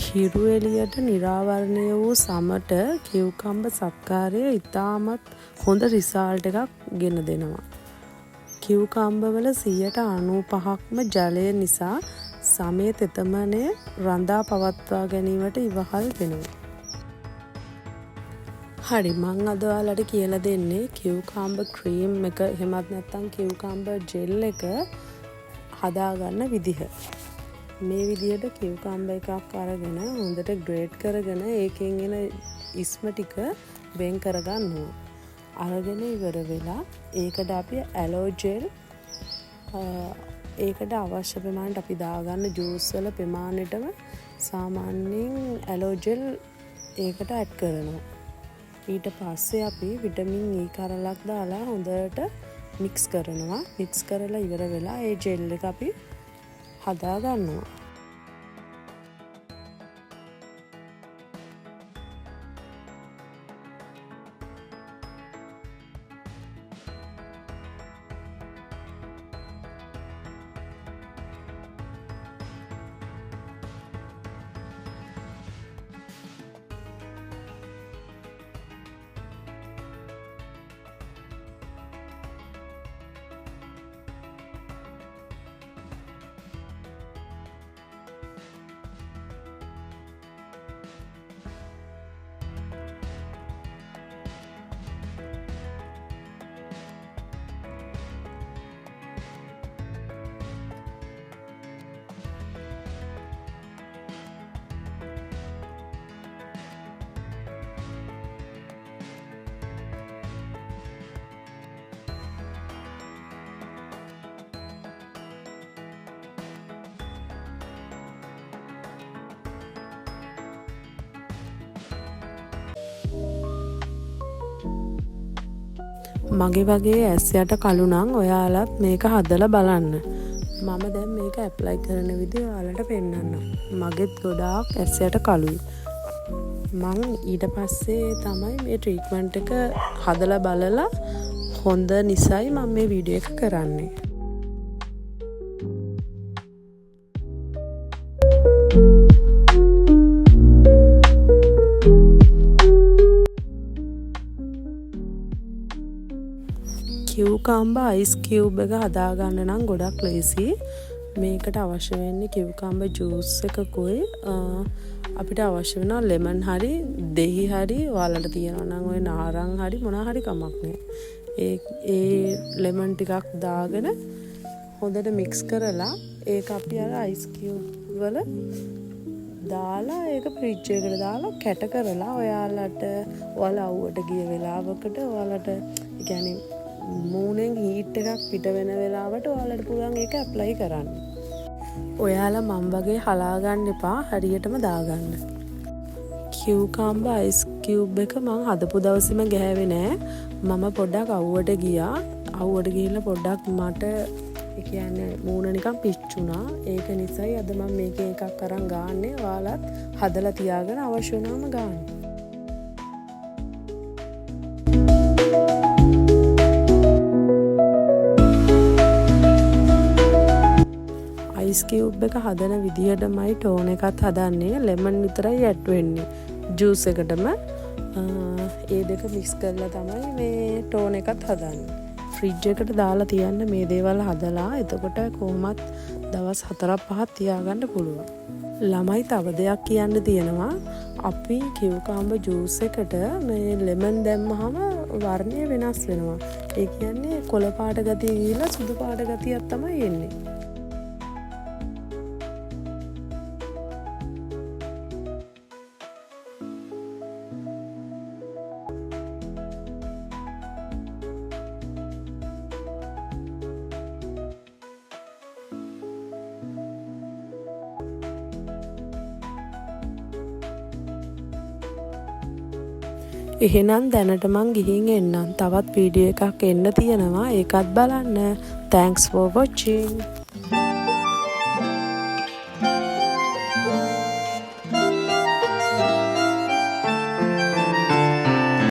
හිරු එළියට නිරාවරණය වූ සමට කියුකම්බර් සත්කාරය ඉතාමත් හොඳ රිසල්ට් එකක් ගෙන දෙනවා. කියුකම්බර් වල 95%ක්ම ජලය නිසා සමේ තෙතමනය රඳා පවත්වා ගැනීමට ඉවහල් වෙනවා. හරි, මං අද ඔයාලට කියලා දෙන්නේ කියුකම්බර් ක්‍රීම් එක එහෙමත් නැත්නම් කියුකම්බර් ජෙල් එක හදාගන්න විදිහ. මේ විදිහට කියුකම්බර් එකක් අරගෙන හොඳට ග්‍රේට් කරගෙන ඒකෙන් එන ඉස්ම ටික වෙන් කරගන්නවා. අරගෙන ඉවර වෙලා ඒකට අපි ඇලෝ ජෙල් ඒකට අවශ්‍ය ප්‍රමාණයට අපි දාගන්න ජූස් වල ප්‍රමාණයටම සාමාන්‍යයෙන් ඇලෝ ජෙල් ඒකට ඇඩ් කරනවා. ඊට පස්සේ අපි විටමින් E කරලක් දාලා හොඳට මික්ස් කරනවා. මික්ස් කරලා ඉවර වෙලා ඒ ජෙල් එක අපි හදා ගන්නවා. මගේ වගේ ඇස් යට කළු නම් ඔයාලත් මේක හදලා බලන්න. මම දැන් මේක ඇප්ලයි කරන විදිහ ඔයාලට පෙන්නන්නම්. මගෙත් ගොඩාක් ඇස් යට කළුයි. මං ඊට පස්සේ තමයි මේ ට්‍රීට්මන්ට් එක හදලා බලලා හොඳ නිසායි මම මේ වීඩියෝ එක කරන්නේ. කියුකම්බර් අයිස් කියුබ් එක හදාගන්න නම් ගොඩක් ලේසි. මේකට අවශ්‍ය වෙන්නේ කියුකම්බර් ජූස් එකකුයි අපිට අවශ්‍ය වෙනවා ලෙමන් හරි දෙහි හරි ඔයාලට තියෙනවා නම් ඔය නාරං හරි මොනවා හරි කමක් නැහැ. ඒ ලෙමන් ටිකක් දාගෙන හොඳට මික්ස් කරලා ඒක අපි අර අයිස් කියුබ් වල දාලා ඒක ෆ්‍රිජ් එකට දාලා කැට කරලා ඔයාලා අවුවට ගිය වෙලාවකට ඔයාලට يعني මූණෙන් හීට් එකක් පිට වෙන වෙලාවට ඔයාලට පුළුවන් ඒක ඇප්ලයි කරන්න. ඔයාලා මම වගේ හලා ගන්න එපා, හරියටම දාගන්න. කියුකම්බර් අයිස් කියුබ් එක මම හදපු දවසේම ගෑවේ නෑ. මම පොඩ්ඩක් අවුවට ගියා. අවුවට ගිහිල්ලා පොඩ්ඩක් මට ඒ කියන්නේ මූණ නිකන් පිච්චුණා. ඒක නිසායි අද මම මේකේ එකක් අරන් ගාන්නේ. ඔයාලත් හදලා තියාගෙන අවශ්‍ය වුණාම ගන්න. අයිස් කියුබ් එක හදන විදිහටමයි ටෝන් එකත් හදන්නේ. ලෙමන් විතරයි ඇඩ් වෙන්නේ ජූස් එකටම. ඒ දෙක මික්ස් කරලා තමයි මේ ටෝන් එකත් හදන්නේ. ෆ්‍රිජ් එකට දාලා තියන්න මේ දේවල් හදලා. එතකොට කොහොමත් දවස් 4-5ක් තියාගන්න පුළුවන්. ළමයි තව දෙයක් කියන්න තියෙනවා. අපි කියුකම්බර් ජූස් එකට මේ ලෙමන් දැම්මහම වර්ණය වෙනස් වෙනවා. ඒ කියන්නේ කොළ පාට ගතිය ගිහිල්ලා සුදු පාට ගතියක් තමයි එන්නේ. එහෙනම් දැනට මං ගිහින් එන්නම්. තවත් වීඩියෝ එකක් එන්න තියෙනවා. ඒකත් බලන්න. Thanks for watching.